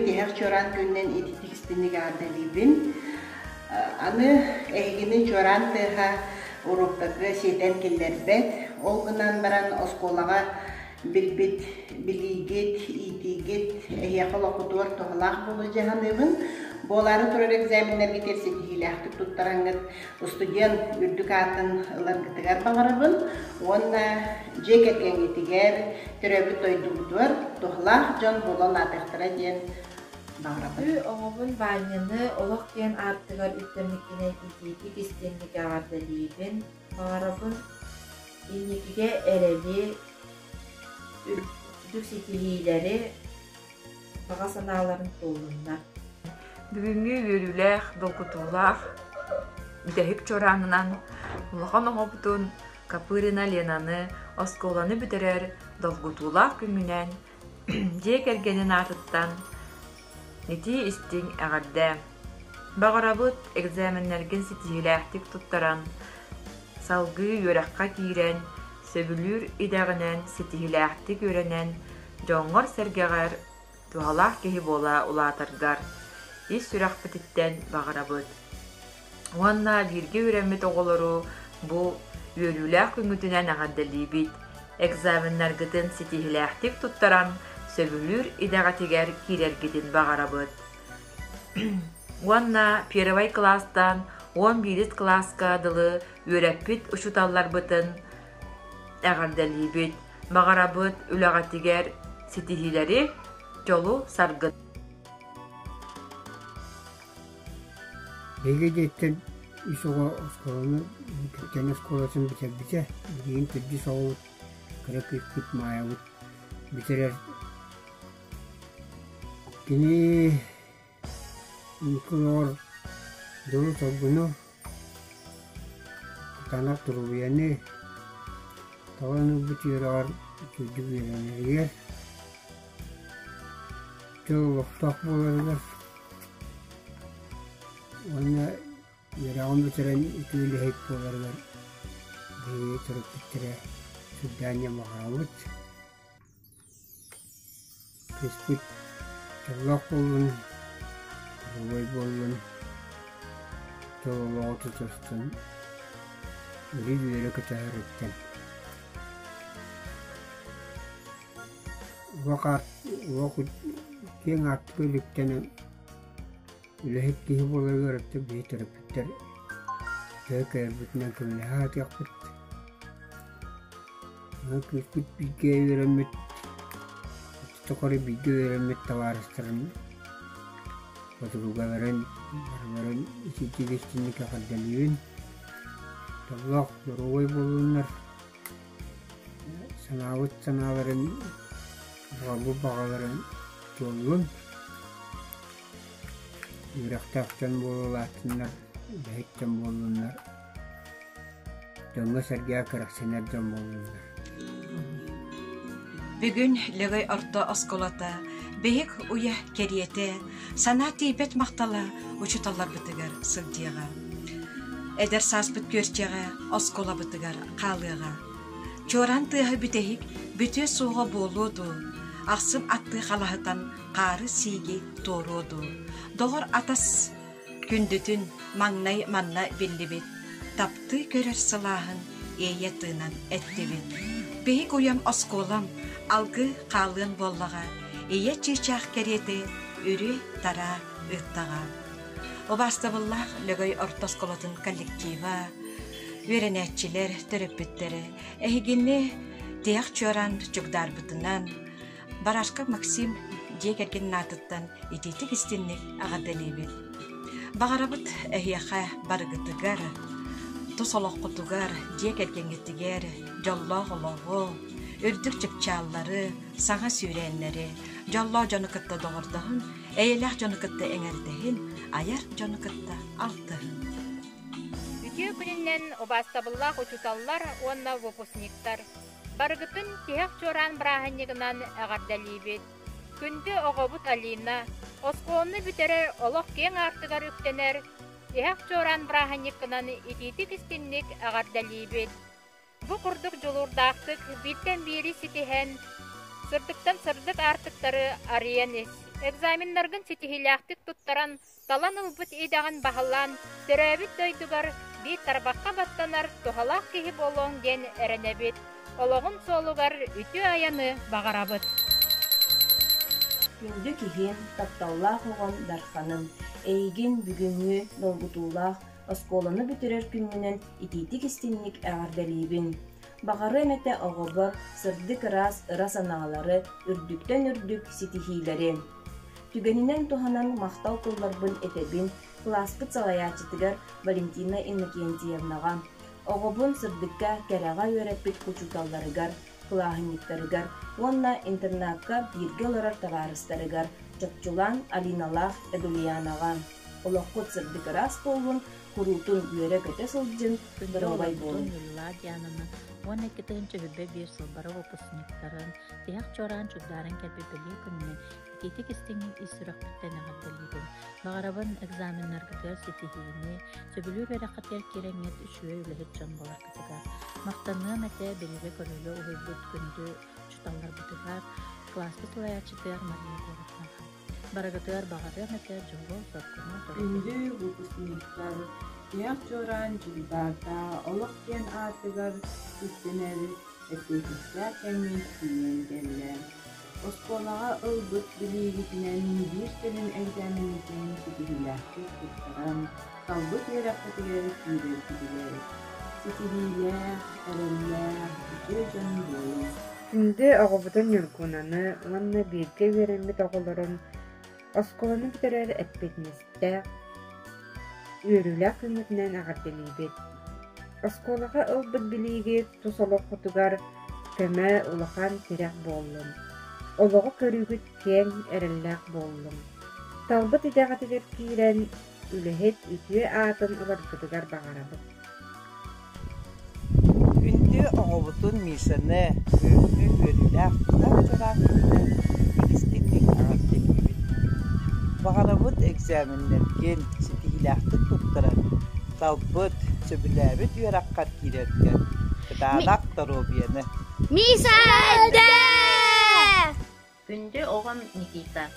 тиһэр чоран күннен ититикстини гардалибин. Аны эйгини чоран тыха уруктагы сетен киллербет. Ол гынан баран осколага билбит, билигит, итигит, эйяқыл окутуар тоғалақ болу жағаныбын. Болары турар экзаменлерге терсетихиляқтық туттараңгыт студент үрдік атын ыларгытыгар бағарабын. Онна жекеткен етігер түрөбіт ойдугудуар тоғалақ жон болан атықтыра ден бағарабын. Оғабын баняны олық кен артығар үттемекіне итетик істемдік ағардалейбін бағарабын. Инекіге әрелі үрдік сетихилері баға саналарын толындар. Бүгүнгү өрүлэх, долгутуулах, үдэхик чоранынан, улахан оңопутун, капырына ленаны, осколаны бүтерер, долгутуулах күнгүнен, жек эргенин атыттан, нети истиң әғарда. Бағарабыт экзаменнерген сетихилэхтик туттаран, салгы өрәққа кирен, сөбүлүр идағынан сетихилэхтик өренен, жоңғыр сәргеғар, туғалах кеhi бола улатаргар. Ис сүрәхпетиттен бағарабыт. Уанна бирге үрәммет оғылыру бұ өрүләқ күнгүтінен ағаддалибит. Экзаменнар гытын сетихиләхтик туттаран сөбүлүр идағатигер кирергеден бағарабыт. Уанна первай класстан 11 класска адылы өрәппит ұшуталлар бұтын ағаддалибит. Бағарабыт үләғатигер сетихиләри жолу саргыт. Егедеттен исуға осколаны, кән осколасын бітер-бітер, дейін түрді соғылып, кіріп өткіп майауыт бітерер. Кені үкілор дұру тобыны құтанақ тұру бияны, тауаны бітер ағар түрді бүйренергер, жол ұқтақ боларығар. Ona yarağın bitiren ikili hep olarlar. Diye turup bitire süddanya mağaramut. Kıspıt tırlak olun, ruvay bolun, çoğulu otu tostun. Uri büyürü kıtahır etten. Vakit keng artık ölükteni Ülehik kihi bola görüptü bir terapitler. Köker bütünen kümlehat yakıt. Kıspıt bilgiye öğrenmet. Tutukarı bilgi öğrenmet tavarıştırın. Oturuga veren içi geçtiğini kakaddanıyın. Tablak yoruvay bolunlar. Sanavut sanavaren Rabu bağaların yolun. Yürektaktan bolulatınlar, behekten bolunlar. Döngü sergiye kıraksenerden bolunlar. Bugün Legay Orta Askolata, behek uya keriyete, sana tibet maktala uçutallar bıtıgar sıldiyaga. Eder saspıt görçeğe Askola bıtıgar kalıga. Çoran tığı bütehik bütü soğuk boludu. Aksım attığı halahıtan qarı sigi torudu. Doğur atas gündütün mangnay manna billibit. Taptı görür silahın eyetinden ettibit. Behik uyam askolam algı qalın bollağa. Eyet çiçaq kerete ürü tara ıttağa. Obastabıllah Legay Orta Askolatın kollektiva. Öğrenetçiler, terapitleri. Ehginni diyak çoran çukdar bıtınan. Barashka Maksim Jegergen natıttan ititik istinlik ağadalibit. Bağarabıt ehyaqa bargıtıgar, tosoloq kutugar, Jegergen gittigar, jallağılığı, ördük çıpçalları, sağa sürenleri, jallah canıkıtta doğurdağın, eylah canıkıtta eŋerdehin, ayar canıkıtta altıhın. Ütüye gününden obastabıllah uçutallar, onna vupusniktar. Bargıtın tihak çoran brahanyıgınan ağardalibit. Күнді оғабыт Алина, оскоонны бүтерер олық кен артығар үктенер, тихак чоран браханниккынан ититик истинник ағардалибет. Бұ құрдық жолурдақтық биттен бири ситихен, сырдықтан сырдық артықтары ариян Экзаменнаргын ситихиляхтык туттаран талан ылбыт идаган бахаллан төрөбүт дойдугар би тарбакка баттанар тухалак киһи болоң ден эренебит. Ологун соолугар үтү аяны багарабыт. Күндү киһин тапталлаах оҕон дарханын, эйигин бүгүҥү долгутуулаах оскуоланы бүтүрэр күннүнэн итиитик истинник эҕардэлиибин. Бағары эмете оҕобор сырдык ыраас ыра санаалары үрдүктен үрдүк ситиһиилери. Түгэнинэн туһанан махтал кылларбын этебин класспыт салаячытыгар Валентина Иннокентьевнаға, оҕобун сырдыкка кэрэҕа үөрэппит кучуталларыгар, кылааһынниктарыгар, уонна интернатка бииргэ олорор табаарыстарыгар, чоччулан Алиналаах Эдулиянаға. Олоххут сырдык ыраас болун курутун үөрэ көтө сылдьын дырабай болун. Уонна китыгынча хүббэ биир сылбара выпускниктарын, тиһак чораан чугдаарын кэлбипелии күнүнэн ититик истиңин исүрэхпиттэн аҕардалиибин. Бағарабын экзаменнаргытыгар ситиһиини, сөбүлүүр бэраххатыгар кирэҥҥэт үчүгэй үлэһит дьон боларкытыгар. Мактанныам этэ белигэ көрүүлө уһуйбут күндү чуталларбытыгар, класспы сылаячытыгар Мария Городнаға. Барагытыгар бағарыам этэ дьолоо соркуна Күндү выпускниктар тиһак чораан чугдарда олох диэн аатыгар үстүнэр эстетиксээ кэммин кийэн дэллэр. Осколаға ылбыт билигитинэн биир телин экзаменитин ситиһилээхти туттаран, талбыт үөрэххэтигэр киирэр кибилэр. Ситиһиилээх, эрэллээх, үтүө дьон буолуң. Күндү оҕобутун юргунаны, уонна бииргэ үөрэммит оҕолорун осколаны бүтэрэр эппитнэстэ үөрүлээх күнүтүнэн аҕардалиибит. Осколаға ылбыт билиги тусолоххутугар көмө улахан тирэх буоллум. Олоҕо көрүүгүт кең эрэллээх буоллум. Талбыт идэҕатыгар киирэн үлэһит үтүө аатын уларгытыгар баҕарабыт. Күндү оҕобутун миисаны өҥү үөрүлээх тутар күнүнэн истинник аҕардалиибит. Бағарабыт экзаменнерген ситиһилээхтик туттаран, талбыт сөбүлээбит үөраккат киирэрген кытаалаах торобияны. Мисалда! Күндү оҕон Никита.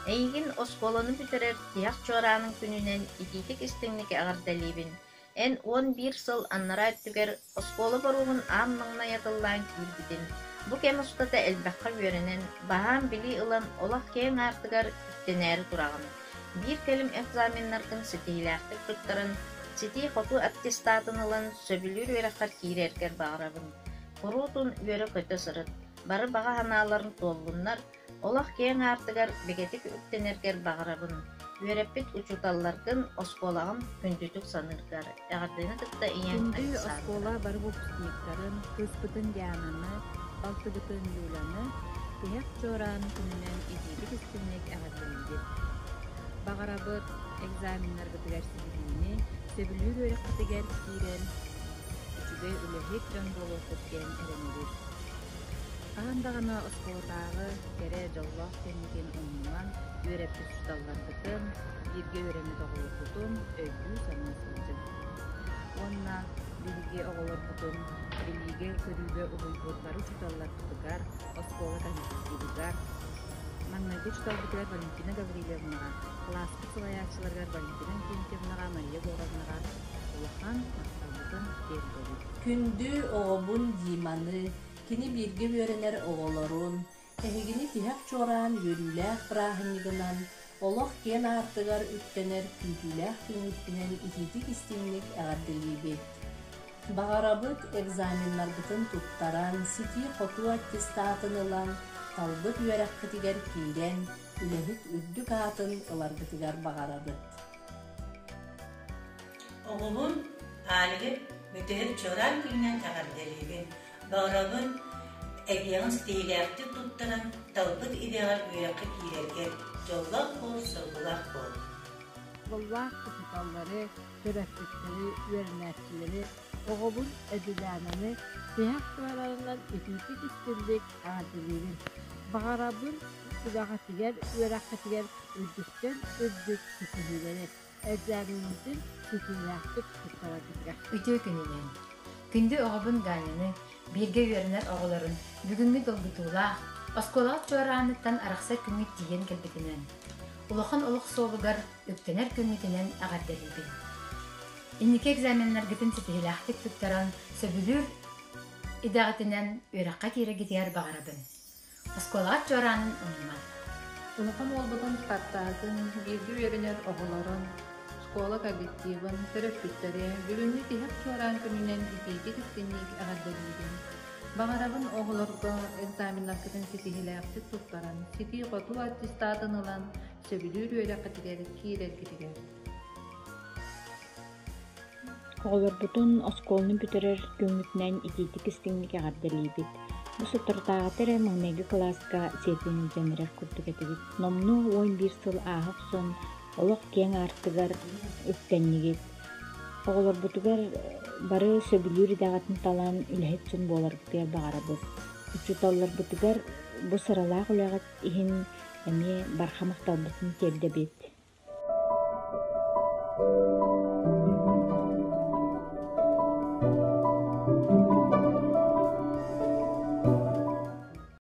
Эйигин осколаны бүтэрэр тиһак чуораанын күнүнэн итиитик истиңник аҕардалиибин. Эн 11 сыл аннара өттүгэр оскола боругун ааммаңна ятыллаан киирбитин. Бу кем устата элбэхха үөрэнэн баһаан били ылан олах кең аартыгар үттэнээри турагын. Биир келим экзаменнаргын ситиһилээхтик туттарын, ситии хоту аттестатын ылан сөбүлүүр үөрэххат киирэргэр баҕарабын. Куруутун үөрэ көтө сырыт. Бары баға ханааларын туоллуннар, олах кең аартыгар бегетик үттэнэргэр баҕарабын. Үөрэппит учуталларгын осколагын күндүтүк саныргар. Эҕардыны тытта ийэн Күндү оскола бары выпускниктарын, кыспытын диананы, балтыгытын юланы, тиһак чуораан күнүнэн итиитик истинник аҕардалиибит. Бағарабыт экзаменнаргытыгар ситиһиини, сөбүлүүр үөрэххэтигэр киирэн үчүгэй үлэһит дьон буолуоххут диэн эренебит. Аһандағана осколотааҕы кэрэ дьоллоох кэнниген оннуан үөрэппит туталларбытын, бииргэ үөремит оҕолорбутун өйдүү санаасылдьын. Онна билиги оҕолорбутун, билиги көрүүгө уһуйбут бары чуталларбытыгар, оскола комиссиягар, маңнайгы чуталбытыгар Валентина Гаврилевнаға, класспыт сылаячыларгар Валентина Иннокентьевнаға, Мария Городнаға улахан макталбытын бердебит. Күндү оҕобун Диманы, кини бииргэ үөрэнэр оҕолорун, эһигини тиһак чуораан үөрүүлээх бырааһынньыгынан, олох киэн аартыгар үттэнэр күүтүүлээх күнүттүнэн итиитик истиңник аҕардалиибит. Бағарабыт экзаменнаргытын туттаран, ситии хоту аттестатын ылан, талбыт үөрэххэтигэр киирэн, үлэһит үрдүк аатын ыларгытыгар баҕарабыт. Оҕобун аалыгы бүтээр чуораан күнүнэн аҕардалиибин. Бағарабын эбиэҕин ситиһилээхтик туттаран, талбыт идеğer үөрэххэ киирэргэр дьоллоох буол, сылбылаах буол. Боллаах кучуталлары, төрөппүттери, үөрэнээччилери оҕобун Эдулянаны тиһак чуораанынан итиитик истинник аҕардалиибин. Бағарабын үдаҕатыгар, үөрэххэтигэр үрдүктен үрдүк ситиһиилери экзаменитин ситиһилээхтик туттарабытыгар. Үтүө күнүнэн. Күндү оҕобун Ганяны, бииргэ үөрэнэр оҕолорун, бүгүнгү долгутуулаах, Осколаат жорааныттан арақса күммит тиген келбетінен. Улахан олық соолугар өктенер күммитінен ағарделибин. Инники экзаменнаргытын сетихилахтик туттаран сөбүлүр идағытынан өраққа кері гитияр бағарабын. Осколаат жораанын ұныман. Улахан олбутун қаттаатын, бирди өрінер оғыларын, школа коллективын, терапевттері, бүгінні тихак жораан күнінен итейді кістенник ағарделибин. Бағарабын оғыларға экзаменнаргытын сетихилахтик туттаран, сети қоту аттестатын ылан, сөбүлүр өраққа тигер киирер китигер. Оғыларбутун осколны бүтерер көмүтнен ититик истиңник ағарделибит. Бу сутуртаагатыр маңнеги класска сетини жанырар курдугетибит. Номну 11 сыл аахып сон олох кең артыгар өттеннигит. Оғыларбутугар бары сөбүлүр идагатын талан үлэхет сон боларбытыгар бағарабыт. Учуталларбутугар бу сыралаах үлэгат ихин эми бархамакталбытын тердебит.